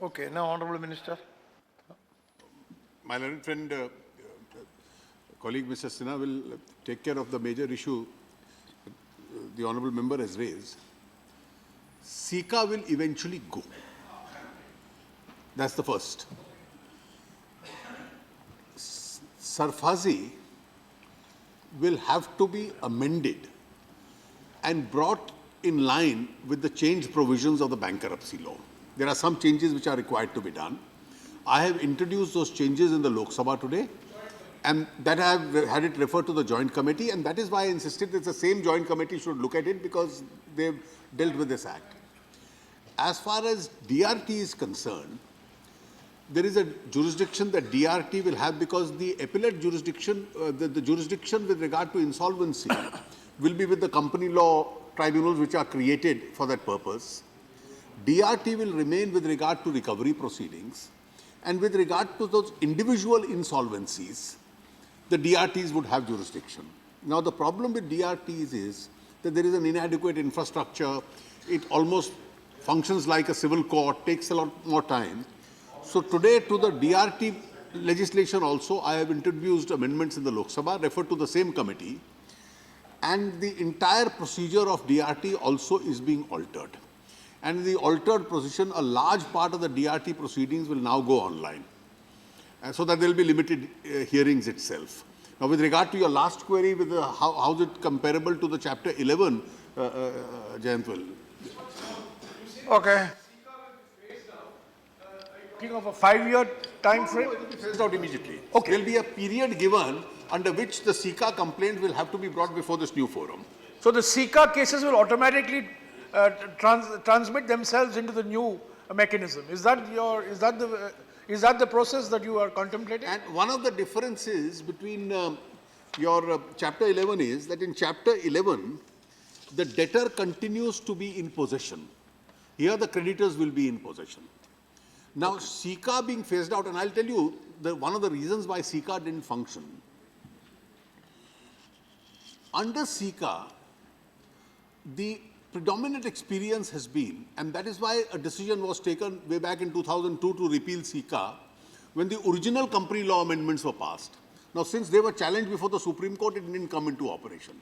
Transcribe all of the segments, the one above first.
Okay, now Honorable Minister. My learned friend, colleague Mr. Sinha will take care of the major issue the Honorable Member has raised. SICA will eventually go. That's the first. Sarfazi will have to be amended and brought in line with the changed provisions of the bankruptcy law. There are some changes which are required to be done. I have introduced those changes in the Lok Sabha today, and that I have had it referred to the joint committee, and that is why I insisted that the same joint committee should look at it, because they've dealt with this act. As far as DRT is concerned, there is a jurisdiction that DRT will have, because the appellate jurisdiction, the jurisdiction with regard to insolvency will be with the company law tribunals which are created for that purpose. DRT will remain with regard to recovery proceedings, and with regard to those individual insolvencies, the DRTs would have jurisdiction. Now, the problem with DRTs is that there is an inadequate infrastructure. It almost functions like a civil court, takes a lot more time. So today, to the DRT legislation also, I have introduced amendments in the Lok Sabha, referred to the same committee, and the entire procedure of DRT also is being altered. And in the altered position, a large part of the DRT proceedings will now go online, so that there will be limited hearings itself. Now, with regard to your last query, with how is it comparable to the Chapter 11, Jayant? Okay. Thinking of a 5-year time frame? No, it will be phased out immediately. Okay. There will be a period given under which the SICA complaint will have to be brought before this new forum. So the SICA cases will automatically transmit themselves into the new mechanism. Is that the process that you are contemplating? And one of the differences between your Chapter 11 is that in Chapter 11, the debtor continues to be in possession. Here, the creditors will be in possession. Now, okay. SICA being phased out, and I'll tell you one of the reasons why SICA didn't function. Under SICA, the predominant experience has been, and that is why a decision was taken way back in 2002 to repeal SICA, when the original company law amendments were passed. Now, since they were challenged before the Supreme Court, it didn't come into operation.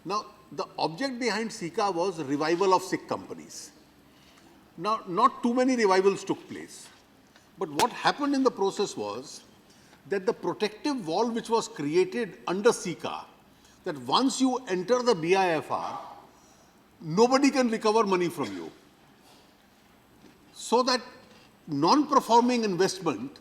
Now, the object behind SICA was revival of sick companies. Now, not too many revivals took place, but what happened in the process was that the protective wall which was created under SICA, that once you enter the BIFR, nobody can recover money from you. So that non-performing investment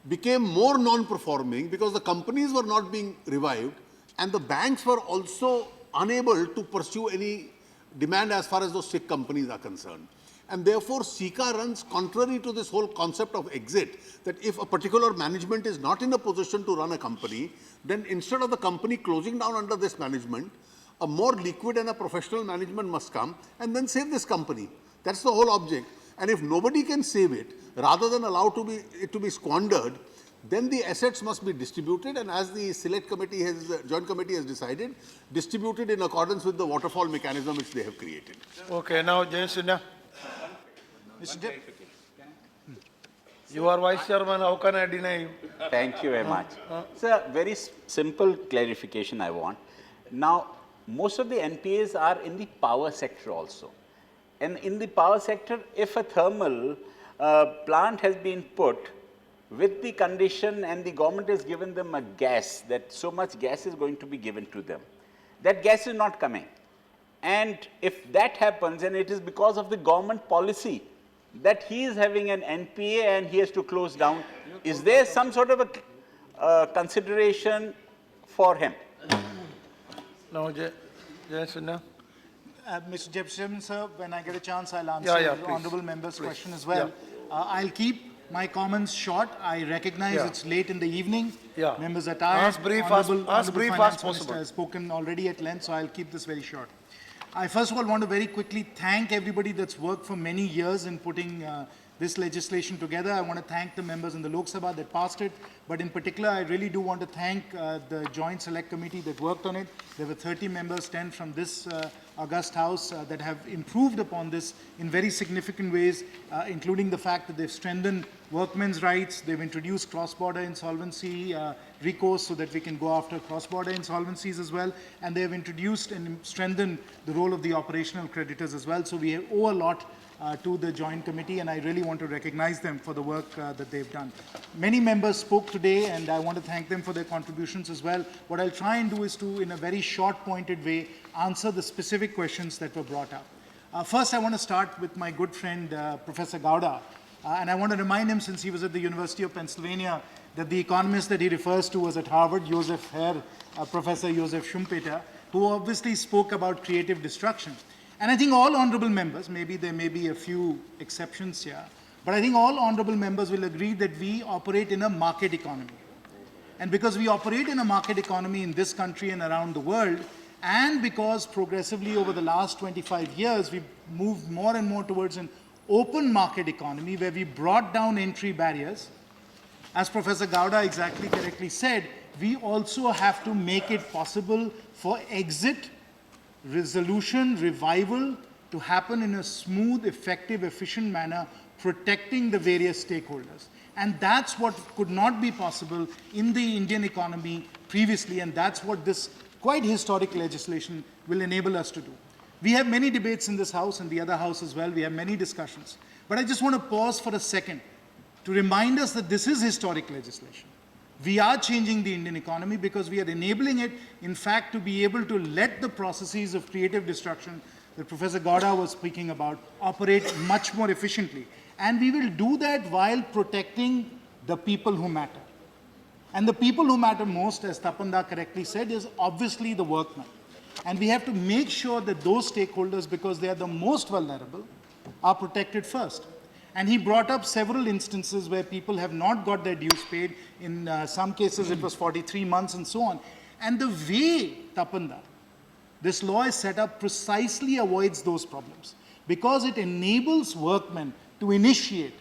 became more non-performing because the companies were not being revived, and the banks were also unable to pursue any demand as far as those sick companies are concerned. And therefore, SICA runs contrary to this whole concept of exit, that if a particular management is not in a position to run a company, then instead of the company closing down under this management, a more liquid and a professional management must come and then save this company. That's the whole object. And if nobody can save it, rather than allow it to be squandered, then the assets must be distributed, and as the select committee joint committee has decided, distributed in accordance with the waterfall mechanism which they have created. Okay, now Jayant Sinha. Mr. You are Vice Chairman, how can I deny you? Thank you very much. Sir, very simple clarification I want. Now, most of the NPAs are in the power sector also. And in the power sector, if a thermal plant has been put with the condition and the government has given them a gas, that so much gas is going to be given to them, that gas is not coming. And if that happens, and it is because of the government policy that he is having an NPA and he has to close down, is there some sort of a consideration for him? Now, Jayant Sinha. Mr. Deputy Chairman, sir, when I get a chance, I'll answer the Honourable Member's question as well. I'll keep my comments short. I recognize it's late in the evening. Members are tired. As brief as possible. Has spoken already at length, so I'll keep this very short. I first of all want to very quickly thank everybody that's worked for many years in putting this legislation together. I want to thank the members in the Lok Sabha that passed it, but in particular, I really do want to thank the Joint Select Committee that worked on it. There were 30 members, 10 from this august House that have improved upon this in very significant ways, including the fact that they've strengthened workmen's rights, they've introduced cross-border insolvency recourse so that we can go after cross-border insolvencies as well, and they have introduced and strengthened the role of the operational creditors as well. So we owe a lot to the Joint Committee, and I really want to recognize them for the work that they've done. Many members spoke today, and I want to thank them for their contributions as well. What I'll try and do is to, in a very short, pointed way, answer the specific questions that were brought up. First, I want to start with my good friend, Professor Gowda, and I want to remind him, since he was at the University of Pennsylvania, that the economist that he refers to was at Harvard, Professor Joseph Schumpeter, who obviously spoke about creative destruction. And I think all honorable members, maybe there may be a few exceptions here, but I think all honorable members will agree that we operate in a market economy. And because we operate in a market economy in this country and around the world, and because progressively over the last 25 years, we've moved more and more towards an open market economy where we brought down entry barriers, as Professor Gowda exactly correctly said, we also have to make it possible for exit, resolution, revival to happen in a smooth, effective, efficient manner, protecting the various stakeholders. And that's what could not be possible in the Indian economy previously, and that's what this quite historic legislation will enable us to do. We have many debates in this House and the other House as well. We have many discussions. But I just want to pause for a second to remind us that this is historic legislation. We are changing the Indian economy because we are enabling it, in fact, to be able to let the processes of creative destruction that Professor Gowda was speaking about operate much more efficiently. And we will do that while protecting the people who matter. And the people who matter most, as Tapanda correctly said, is obviously the workmen. And we have to make sure that those stakeholders, because they are the most vulnerable, are protected first. And he brought up several instances where people have not got their dues paid. In some cases, it was 43 months and so on. And the way, Tapanda, this law is set up precisely avoids those problems because it enables workmen to initiate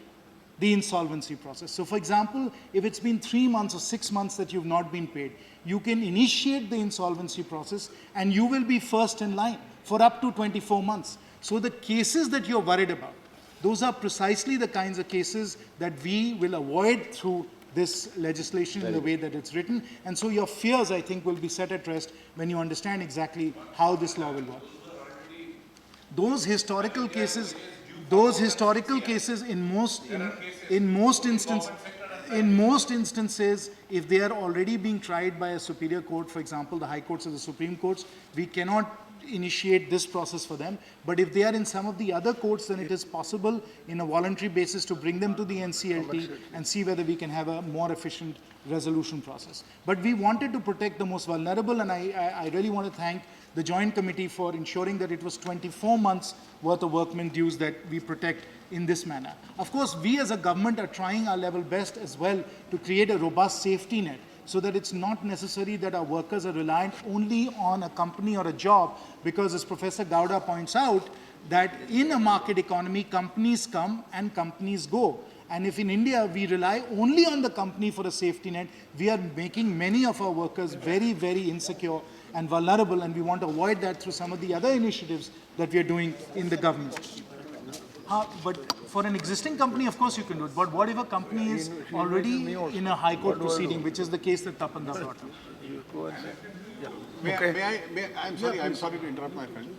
the insolvency process. So, for example, if it's been 3 months or 6 months that you've not been paid, you can initiate the insolvency process and you will be first in line for up to 24 months. So the cases that you're worried about, those are precisely the kinds of cases that we will avoid through this legislation in the way that it's written. And so your fears, I think, will be set at rest when you understand exactly how this law will work. Those historical cases in most instances, if they are already being tried by a superior court, for example, the high courts or the Supreme Courts, we cannot initiate this process for them. But if they are in some of the other courts, then it is possible in a voluntary basis to bring them to the NCLT and see whether we can have a more efficient resolution process. But we wanted to protect the most vulnerable, and I really want to thank the Joint Committee for ensuring that it was 24 months worth of workmen dues that we protect in this manner. Of course, we as a government are trying our level best as well to create a robust safety net, so that it's not necessary that our workers are reliant only on a company or a job, because as Professor Gowda points out, that in a market economy, companies come and companies go. And if in India we rely only on the company for a safety net, we are making many of our workers very, very insecure and vulnerable, and we want to avoid that through some of the other initiatives that we are doing in the government. But for an existing company, of course you can do it. But what if a company is already in a high court proceeding, which is the case that Tapanda brought up? I'm sorry to interrupt my friend.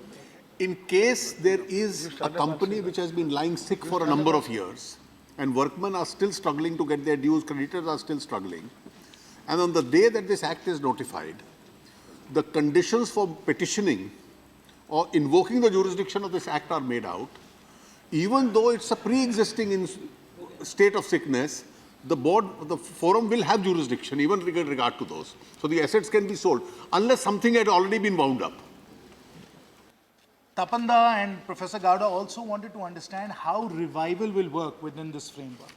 In case there is a company which has been lying sick for a number of years, and workmen are still struggling to get their dues, creditors are still struggling, and on the day that this act is notified, the conditions for petitioning or invoking the jurisdiction of this act are made out, even though it's a pre-existing state of sickness, the forum will have jurisdiction, even with regard to those. So the assets can be sold, unless something had already been wound up. Tapanda and Professor Gowda also wanted to understand how revival will work within this framework.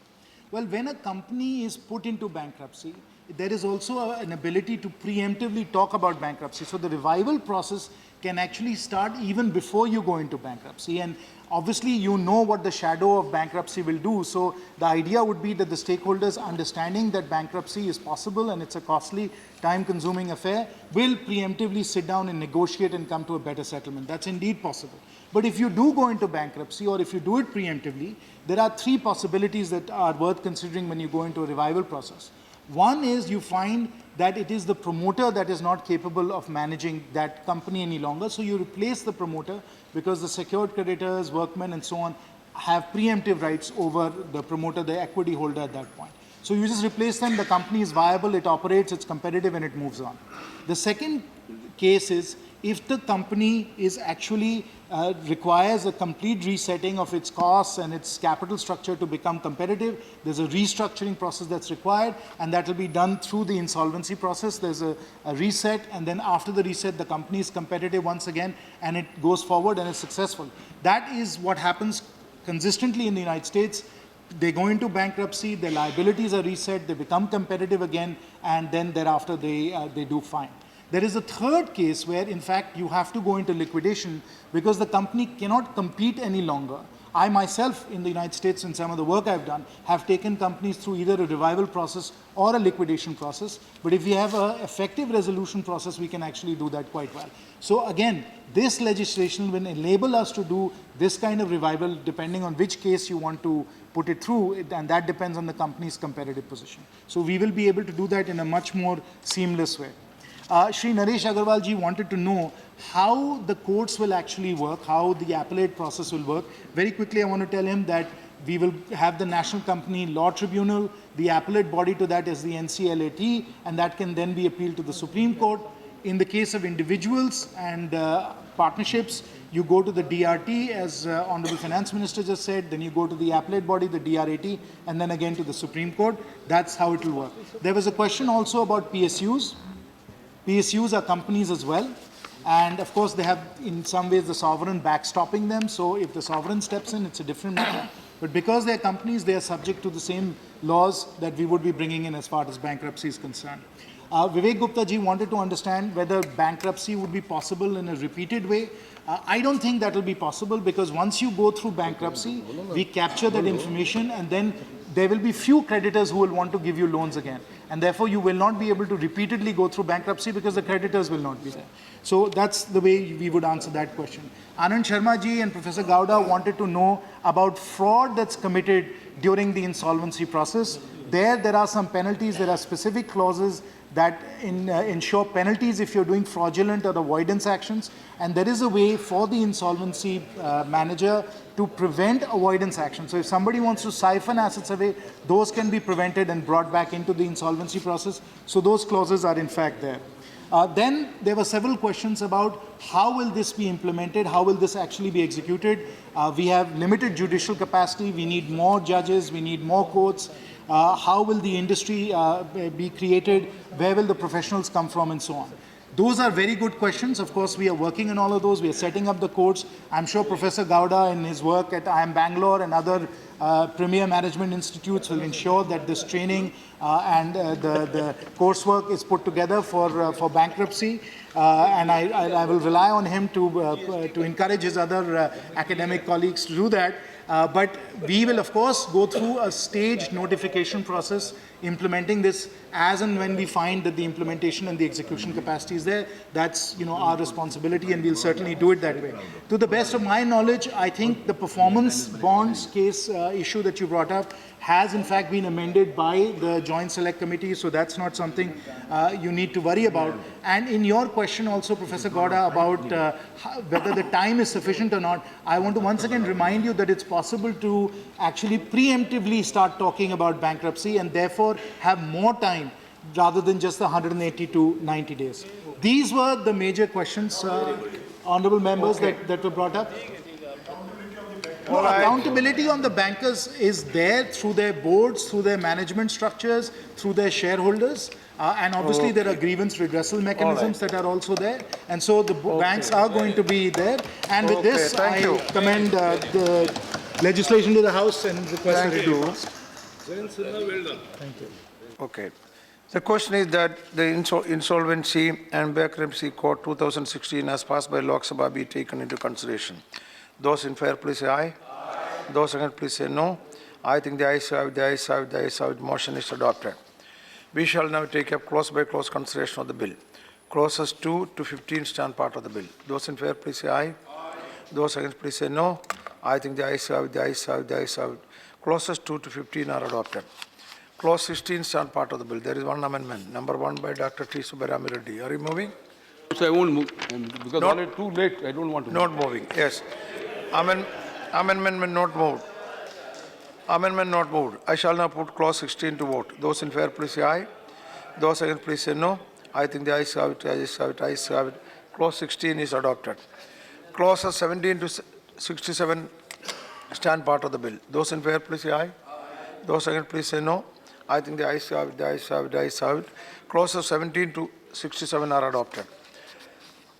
Well, when a company is put into bankruptcy, there is also an ability to preemptively talk about bankruptcy. So the revival process can actually start even before you go into bankruptcy. And obviously, you know what the shadow of bankruptcy will do. So the idea would be that the stakeholders, understanding that bankruptcy is possible and it's a costly, time-consuming affair, will preemptively sit down and negotiate and come to a better settlement. That's indeed possible. But if you do go into bankruptcy, or if you do it preemptively, there are three possibilities that are worth considering when you go into a revival process. One is you find that it is the promoter that is not capable of managing that company any longer. So you replace the promoter because the secured creditors, workmen, and so on have preemptive rights over the promoter, the equity holder at that point. So you just replace them, the company is viable, it operates, it's competitive, and it moves on. The second case is if the company is actually requires a complete resetting of its costs and its capital structure to become competitive, there's a restructuring process that's required, and that will be done through the insolvency process. There's a reset, and then after the reset, the company is competitive once again, and it goes forward and is successful. That is what happens consistently in the United States. They go into bankruptcy, their liabilities are reset, they become competitive again, and then thereafter they do fine. There is a third case where, in fact, you have to go into liquidation because the company cannot compete any longer. I myself, in the United States, in some of the work I've done, have taken companies through either a revival process or a liquidation process. But if we have an effective resolution process, we can actually do that quite well. So again, this legislation will enable us to do this kind of revival depending on which case you want to put it through, and that depends on the company's competitive position. So we will be able to do that in a much more seamless way. Shri Naresh Agarwal ji wanted to know how the courts will actually work, how the appellate process will work. Very quickly, I want to tell him that we will have the National Company Law Tribunal. The appellate body to that is the NCLAT, and that can then be appealed to the Supreme Court. In the case of individuals and partnerships, you go to the DRT, as Honorable Finance Minister just said, then you go to the appellate body, the DRAT, and then again to the Supreme Court. That's how it will work. There was a question also about PSUs. PSUs are companies as well, and of course they have in some ways the sovereign backstopping them, so if the sovereign steps in, it's a different matter. But because they are companies, they are subject to the same laws that we would be bringing in as far as bankruptcy is concerned. Vivek Gupta ji wanted to understand whether bankruptcy would be possible in a repeated way. I don't think that will be possible because once you go through bankruptcy, we capture that information, and then there will be few creditors who will want to give you loans again. And therefore, you will not be able to repeatedly go through bankruptcy because the creditors will not be there. So that's the way we would answer that question. Anand Sharma ji and Professor Gowda wanted to know about fraud that's committed during the insolvency process. There are some penalties. There are specific clauses that ensure penalties if you're doing fraudulent or avoidance actions. And there is a way for the insolvency manager to prevent avoidance action. So if somebody wants to siphon assets away, those can be prevented and brought back into the insolvency process. So those clauses are in fact there. Then there were several questions about how will this be implemented, how will this actually be executed. We have limited judicial capacity, we need more judges, we need more courts. How will the industry be created, where will the professionals come from, and so on. Those are very good questions. Of course, we are working on all of those. We are setting up the courts. I'm sure Professor Gowda in his work at IIM Bangalore and other premier management institutes will ensure that this training and the coursework is put together for bankruptcy. And I will rely on him to encourage his other academic colleagues to do that. But we will, of course, go through a staged notification process implementing this as and when we find that the implementation and the execution capacity is there. That's our responsibility, and we'll certainly do it that way. To the best of my knowledge, I think the performance bonds case issue that you brought up has in fact been amended by the Joint Select Committee, so that's not something you need to worry about. And in your question also, Professor Gowda, about whether the time is sufficient or not, I want to once again remind you that it's possible to actually preemptively start talking about bankruptcy and therefore have more time rather than just the 180 to 90 days. These were the major questions, honorable members, that were brought up. No, accountability on the bankers is there through their boards, through their management structures, through their shareholders. And obviously there are grievance redressal mechanisms that are also there. And so the banks are going to be there. And with this, I commend the legislation to the House and request that it be passed. Thank you. Okay. The question is that the Insolvency and Bankruptcy Code 2016 as passed by Lok Sabha be taken into consideration. Those in favor, please say aye. Those against, please say no. I think the ayes have it, the ayes have it, the ayes have it. Motion is adopted. We shall now take up clause by clause consideration of the bill. Clauses 2 to 15 stand part of the bill. Those in favor, please say aye. Those against, please say no. I think the ayes have it, the ayes have it, the ayes have it. Clauses 2 to 15 are adopted. Clause 16 stand part of the bill. There is one amendment, number 1 by Dr. T. Subbarami Reddy. Are you moving? So I won't move, because Not- already too late, I don't want to Not moving, yes. Amendment not moved. Amendment not moved. I shall now put clause 16 to vote. Those in favor, please say aye. Those against, please say no. I think the ayes have it, ayes have it, ayes have it. Clause 16 is adopted. Clauses 17 to 67 stand part of the bill. Those in favor, please say aye. Those against, please say no. I think the ayes have it, the ayes have it, the ayes have it. Clauses 17 to 67 are adopted.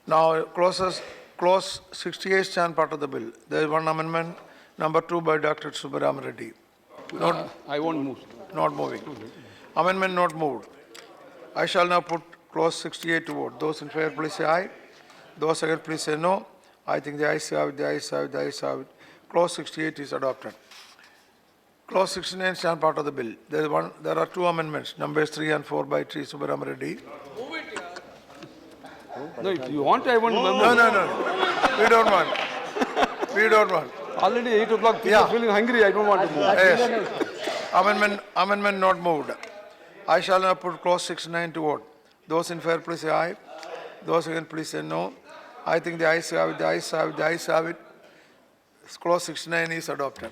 Now, clause 68 stand part of the bill. There is one amendment, number 2 by Dr. Subbaram Reddy. I won't move. Not moving. Amendment not moved. I shall now put clause 68 to vote. Those in favor, please say aye. Those against, please say no. I think the ayes have it, the ayes have it, the ayes have it. Clause 68 is adopted. Clause 69 stand part of the bill. There are two amendments, numbers 3 and 4 by T. Subbaram Reddy. No, if you want, I won't move. No. We don't want. We don't want. Already 8 o'clock, people Yeah. are feeling hungry, I don't want to move. Yes. Amendment not moved. I shall now put clause 69 to vote. Those in favor, please say aye. Those against, please say no. I think the ayes have it, the ayes have it, the ayes have it. Clause 69 is adopted.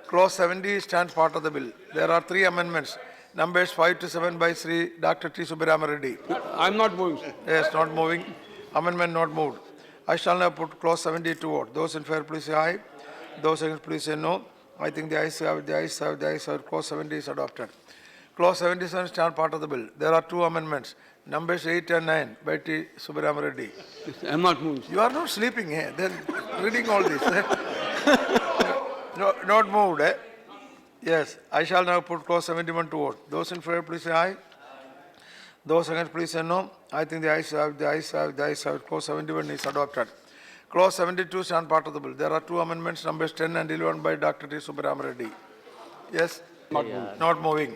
Clause 70 stands part of the bill. There are 3 amendments, numbers 5 to 7 by Sri Dr. T. Subbarama Reddy. I'm not moving, sir. Yes, not moving. Amendment not moved. I shall now put clause 70 to vote. Those in favor, please say aye. Those against, please say no. I think the ayes have it, the ayes have it, the ayes have it. Clause 70 is adopted. Clause 77 stands part of the bill. There are 2 amendments, numbers 8 and 9 by T. Subbarama Reddy. I'm not moving, sir. You are not sleeping here, then reading all this. No, not moved, eh? Yes, I shall now put clause 71 to vote. Those in favor, please say aye. Those against, please say no. I think the ayes have it, the ayes have it, the ayes have it. Clause 71 is adopted. Clause 72 stand part of the bill. There are 2 amendments, numbers 10 and 11 by Dr. T. Subbarama Reddy. Yes? Not moving.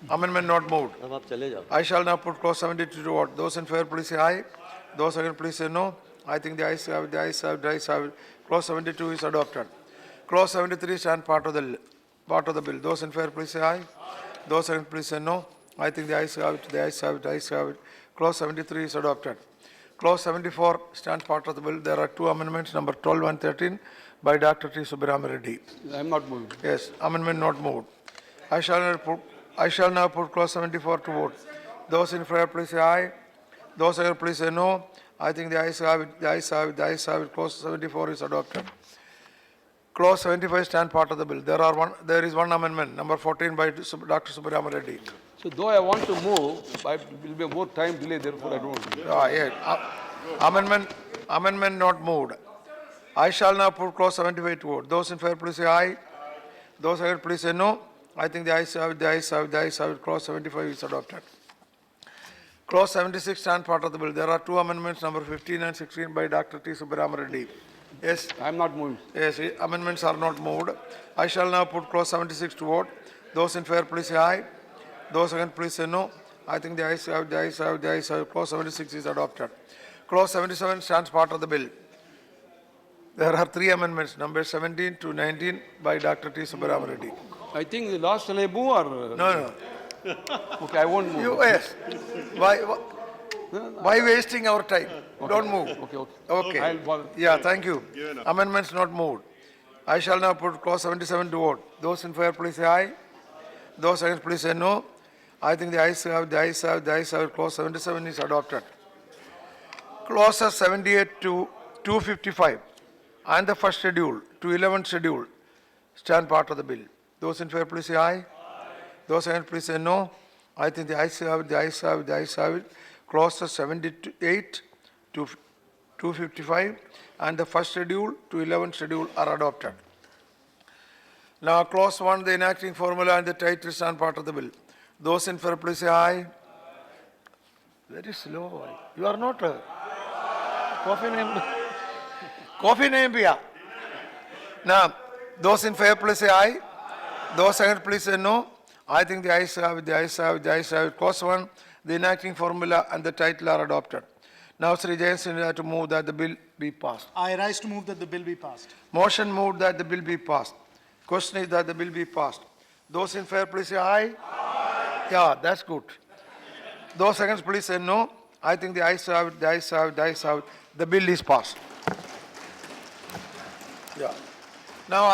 Amendment not moved. I shall now put clause 72 to vote. Those in favor, please say aye. Those against, please say no. I think the ayes have it, the ayes have it, the ayes have it. Clause 72 is adopted. Clause 73 stand part of the bill. Those in favor, please say aye. Those against, please say no. I think the ayes have it, the ayes have it, the ayes have it. Clause 73 is adopted. Clause 74 stands part of the bill. There are 2 amendments, number 12 and 13 by Dr. T. Subbarama Reddy. I'm not moving. Yes, amendment not moved. I shall now put clause 74 to vote. Those in favor, please say aye. Those against, please say no. I think the ayes have it, the ayes have it, the ayes have it. Clause 74 is adopted. Clause 75 stand part of the bill. There is one amendment, number 14 by Dr. Subbarama Reddy. So though I want to move, but it will be more time delay, therefore I don't want to move. Amendment not moved. I shall now put clause 75 to vote. Those in favor, please say aye. Those against, please say no. I think the ayes have it, the ayes have it, the ayes have it. Clause 75 is adopted. Clause 76 stand part of the bill. There are 2 amendments, number 15 and 16 by Dr. T. Subbarama Reddy. Yes? I'm not moving. Yes, amendments are not moved. I shall now put clause 76 to vote. Those in favor, please say aye. Those against, please say no. I think the ayes have it, the ayes have it, the ayes have it. Clause 76 is adopted. Clause 77 stands part of the bill. There are 3 amendments, numbers 17 to 19 by Dr. T. Subbarama Reddy. I think the last shall I move or? No. Okay, I won't move. Yes. Why wasting our time? Don't move. Okay. I'll bother. Yeah, thank you. Amendments not moved. I shall now put clause 77 to vote. Those in favor, please say aye. Those against, please say no. I think the ayes have it, the ayes have it, the ayes have it. Clause 77 is adopted. Clauses 78 to 255 and the first schedule to 11th schedule stand part of the bill. Those in favor, please say aye. Those against, please say no. I think the ayes have it, the ayes have it, the ayes have it. Clauses 78 to 255 and the first schedule to 11th schedule are adopted. Now, clause 1, the enacting formula and the title stand part of the bill. Those in favor, please say aye. Very slow. You are not coffee name. Coffee name, Pia. Now, those in favor, please say aye. Those against, please say no. I think the ayes have it, the ayes have it, the ayes have it. Clause 1, the enacting formula and the title are adopted. Now, Sri Jayant Sinha to move that the bill be passed. I rise to move that the bill be passed. Motion moved that the bill be passed. Question is that the bill be passed. Those in favor, please say aye. Aye. Yeah, that's good. Those against, please say no. I think the ayes have it, the ayes have it, the ayes have it. The bill is passed. Yeah. Now,